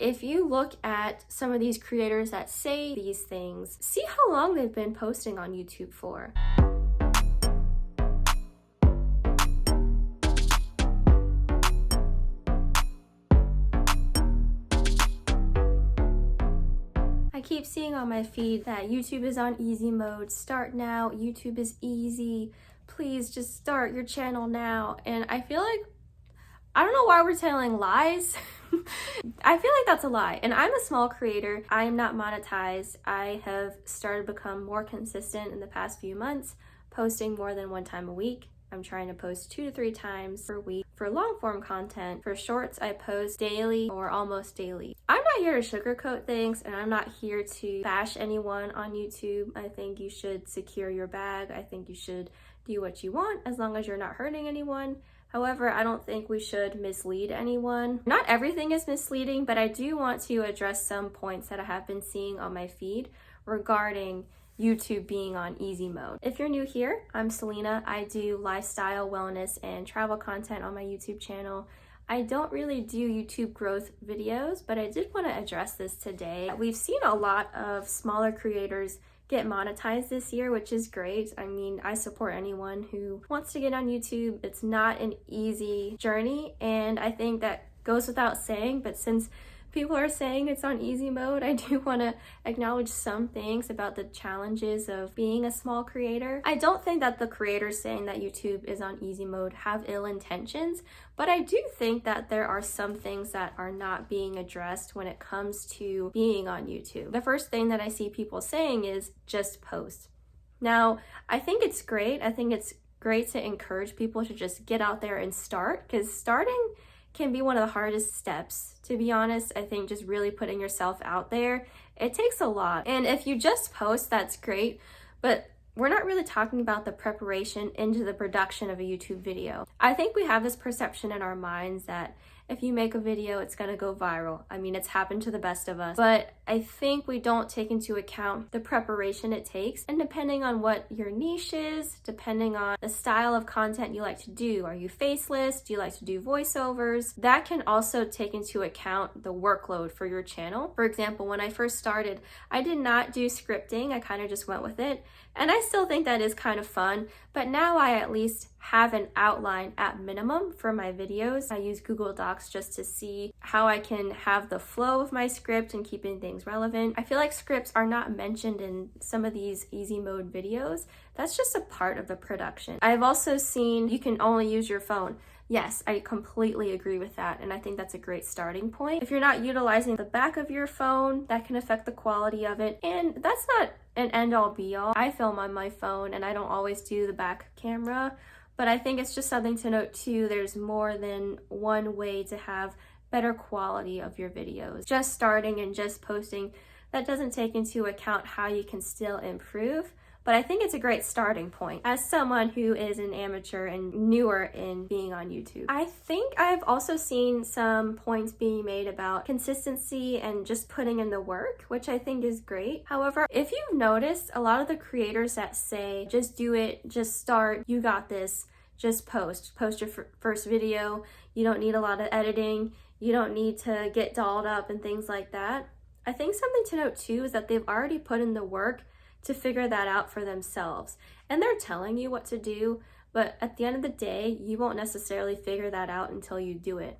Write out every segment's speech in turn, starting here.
if you look at some of these creators that say these things, see how long they've been posting on YouTube for. I keep seeing on my feed that YouTube is on easy mode. Start now. YouTube is easy. Please just start your channel now. And I feel like, I don't know why we're telling lies. I feel like that's a lie. And I'm a small creator. I am not monetized. I have started to become more consistent in the past few months, posting more than one time a week. I'm trying to post 2 to 3 times per week. For long form content, for shorts, I post daily or almost daily. I'm not here to sugarcoat things, and I'm not here to bash anyone on YouTube. I think you should secure your bag. I think you should do what you want as long as you're not hurting anyone. However, I don't think we should mislead anyone. Not everything is misleading, but I do want to address some points that I have been seeing on my feed regarding YouTube being on easy mode. If you're new here, I'm Selena. I do lifestyle, wellness, and travel content on my YouTube channel. I don't really do YouTube growth videos, but I did want to address this today. We've seen a lot of smaller creators get monetized this year, which is great. I mean, I support anyone who wants to get on YouTube. It's not an easy journey, and I think that goes without saying, but since people are saying it's on easy mode, I do want to acknowledge some things about the challenges of being a small creator. I don't think that the creators saying that YouTube is on easy mode have ill intentions, but I do think that there are some things that are not being addressed when it comes to being on YouTube. The first thing that I see people saying is just post. Now, I think it's great. I think it's great to encourage people to just get out there and start, because starting can be one of the hardest steps. To be honest, I think just really putting yourself out there, it takes a lot. And if you just post, that's great, but we're not really talking about the preparation into the production of a YouTube video. I think we have this perception in our minds that if you make a video, it's gonna go viral. I mean, it's happened to the best of us, but I think we don't take into account the preparation it takes. And depending on what your niche is, depending on the style of content you like to do, are you faceless? Do you like to do voiceovers? That can also take into account the workload for your channel. For example, when I first started, I did not do scripting. I kind of just went with it. And I still think that is kind of fun, but now I at least have an outline at minimum for my videos. I use Google Docs just to see how I can have the flow of my script and keeping things relevant. I feel like scripts are not mentioned in some of these easy mode videos. That's just a part of the production. I've also seen you can only use your phone. Yes, I completely agree with that, and I think that's a great starting point. If you're not utilizing the back of your phone, that can affect the quality of it, and that's not an end-all be-all. I film on my phone, and I don't always do the back camera, but I think it's just something to note too. There's more than one way to have better quality of your videos. Just starting and just posting, that doesn't take into account how you can still improve. But I think it's a great starting point as someone who is an amateur and newer in being on YouTube. I think I've also seen some points being made about consistency and just putting in the work, which I think is great. However, if you've noticed, a lot of the creators that say, just do it, just start, you got this, just post your first video, you don't need a lot of editing, you don't need to get dolled up and things like that. I think something to note too is that they've already put in the work to figure that out for themselves. And they're telling you what to do, but at the end of the day, you won't necessarily figure that out until you do it.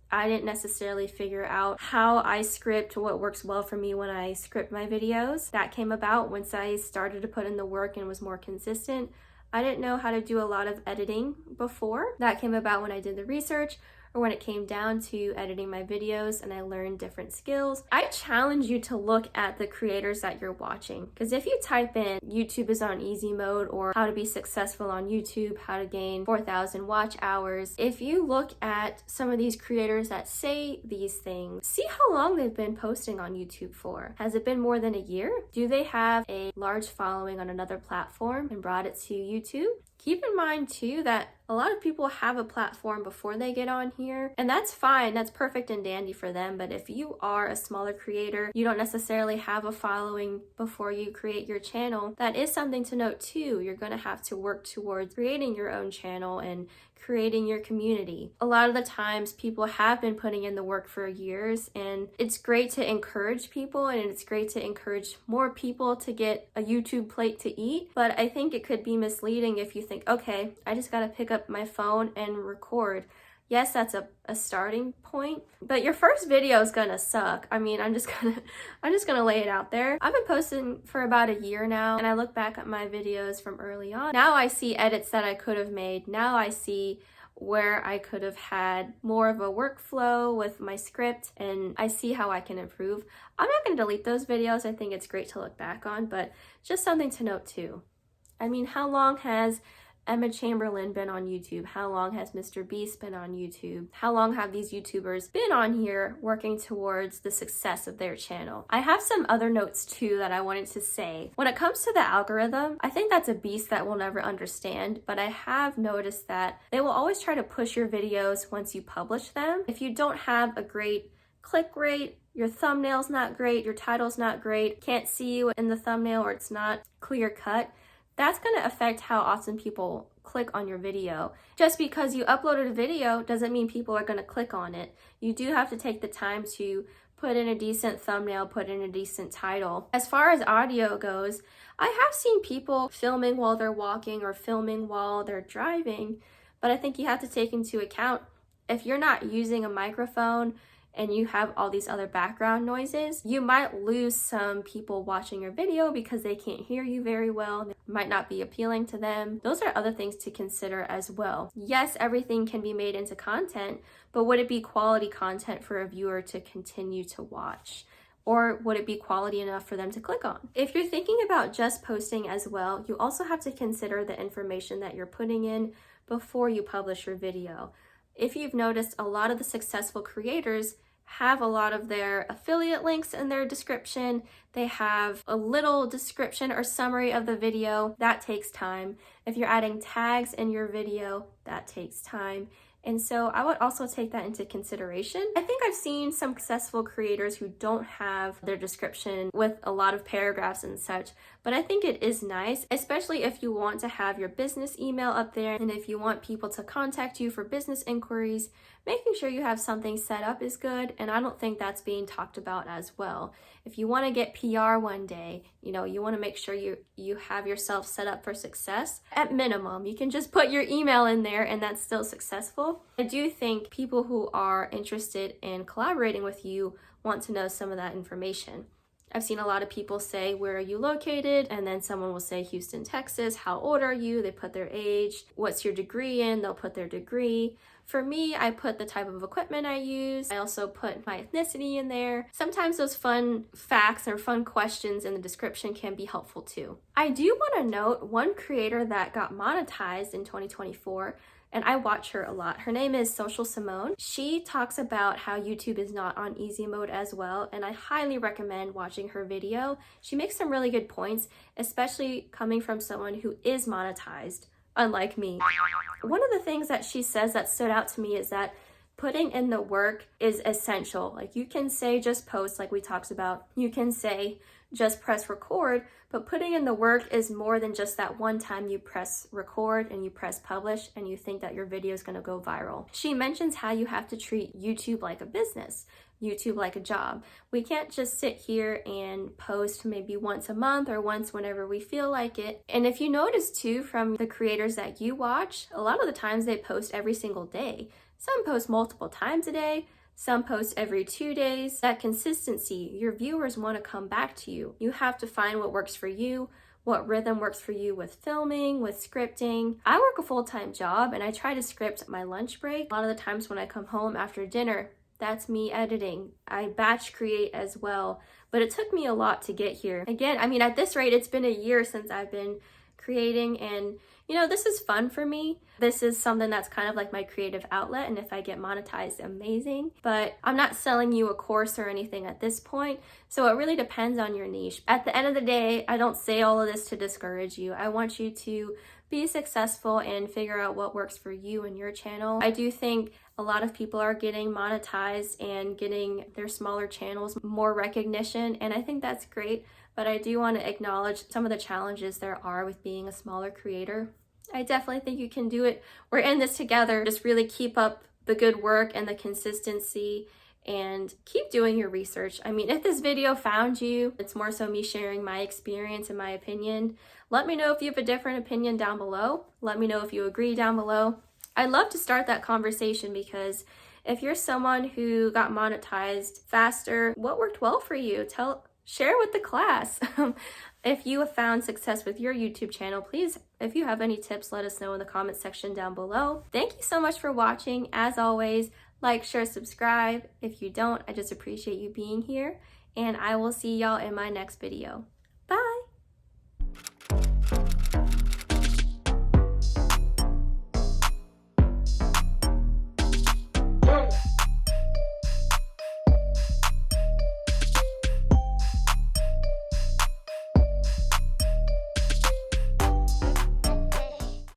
I didn't necessarily figure out how I script, what works well for me when I script my videos. That came about once I started to put in the work and was more consistent. I didn't know how to do a lot of editing before. That came about when I did the research, or when it came down to editing my videos and I learned different skills. I challenge you to look at the creators that you're watching, because if you type in YouTube is on easy mode or how to be successful on YouTube, how to gain 4,000 watch hours, if you look at some of these creators that say these things, see how long they've been posting on YouTube for. Has it been more than a year? Do they have a large following on another platform and brought it to YouTube? Keep in mind too that a lot of people have a platform before they get on here, and that's fine, that's perfect and dandy for them. But if you are a smaller creator, you don't necessarily have a following before you create your channel, that is something to note too. You're going to have to work towards creating your own channel and creating your community. A lot of the times people have been putting in the work for years, and it's great to encourage people and it's great to encourage more people to get a YouTube plate to eat. But I think it could be misleading if you think, okay, I just gotta pick up my phone and record. Yes, that's a starting point, but your first video is gonna suck. I mean, I'm just gonna lay it out there. I've been posting for about a year now, and I look back at my videos from early on. Now I see edits that I could have made. Now I see where I could have had more of a workflow with my script, and I see how I can improve. I'm not gonna delete those videos. I think it's great to look back on, but just something to note too. I mean, how long has Emma Chamberlain been on YouTube? How long has Mr. Beast been on YouTube? How long have these YouTubers been on here working towards the success of their channel? I have some other notes too that I wanted to say. When it comes to the algorithm, I think that's a beast that we'll never understand, but I have noticed that they will always try to push your videos once you publish them. If you don't have a great click rate, your thumbnail's not great, your title's not great, can't see you in the thumbnail, or it's not clear cut, that's going to affect how often people click on your video. Just because you uploaded a video doesn't mean people are going to click on it. You do have to take the time to put in a decent thumbnail, put in a decent title. As far as audio goes, I have seen people filming while they're walking or filming while they're driving, but I think you have to take into account if you're not using a microphone and you have all these other background noises, you might lose some people watching your video because they can't hear you very well. It might not be appealing to them. Those are other things to consider as well. Yes, everything can be made into content, but would it be quality content for a viewer to continue to watch? Or would it be quality enough for them to click on? If you're thinking about just posting as well, you also have to consider the information that you're putting in before you publish your video. If you've noticed, a lot of the successful creators have a lot of their affiliate links in their description. They have a little description or summary of the video. That takes time. If you're adding tags in your video, that takes time. And so I would also take that into consideration. I think I've seen some successful creators who don't have their description with a lot of paragraphs and such, but I think it is nice, especially if you want to have your business email up there and if you want people to contact you for business inquiries, making sure you have something set up is good, and I don't think that's being talked about as well. If you want to get PR one day, you want to make sure you have yourself set up for success. At minimum, you can just put your email in there and that's still successful. I do think people who are interested in collaborating with you want to know some of that information. I've seen a lot of people say, where are you located? And then someone will say, Houston, Texas. How old are you? They put their age. What's your degree in? They'll put their degree. For me, I put the type of equipment I use. I also put my ethnicity in there. Sometimes those fun facts or fun questions in the description can be helpful too. I do want to note one creator that got monetized in 2024, and I watch her a lot. Her name is Social Simone. She talks about how YouTube is not on easy mode as well, and I highly recommend watching her video. She makes some really good points, especially coming from someone who is monetized, unlike me. One of the things that she says that stood out to me is that putting in the work is essential. Like, you can say just post, like we talked about. You can say just press record, but putting in the work is more than just that one time you press record and you press publish and you think that your video is going to go viral. She mentions how you have to treat YouTube like a business, YouTube like a job. We can't just sit here and post maybe once a month or once whenever we feel like it. And if you notice too, from the creators that you watch, a lot of the times they post every single day. Some post multiple times a day. Some post every 2 days. That consistency, your viewers want to come back to you. You have to find what works for you, what rhythm works for you with filming, with scripting. I work a full-time job and I try to script my lunch break. A lot of the times when I come home after dinner, that's me editing. I batch create as well, but it took me a lot to get here. Again, I mean, at this rate, it's been a year since I've been creating, and this is fun for me. This is something that's kind of like my creative outlet, and if I get monetized, amazing. But I'm not selling you a course or anything at this point, so it really depends on your niche. At the end of the day, I don't say all of this to discourage you. I want you to be successful and figure out what works for you and your channel. I do think a lot of people are getting monetized and getting their smaller channels more recognition, and I think that's great. But I do want to acknowledge some of the challenges there are with being a smaller creator. I definitely think you can do it. We're in this together. Just really keep up the good work and the consistency and keep doing your research. I mean, if this video found you, it's more so me sharing my experience and my opinion. Let me know if you have a different opinion down below. Let me know if you agree down below. I'd love to start that conversation, because if you're someone who got monetized faster, what worked well for you? Share with the class. If you have found success with your YouTube channel, please, if you have any tips, let us know in the comment section down below. Thank you so much for watching. As always, like, share, subscribe. If you don't, I just appreciate you being here, and I will see y'all in my next video. Bye.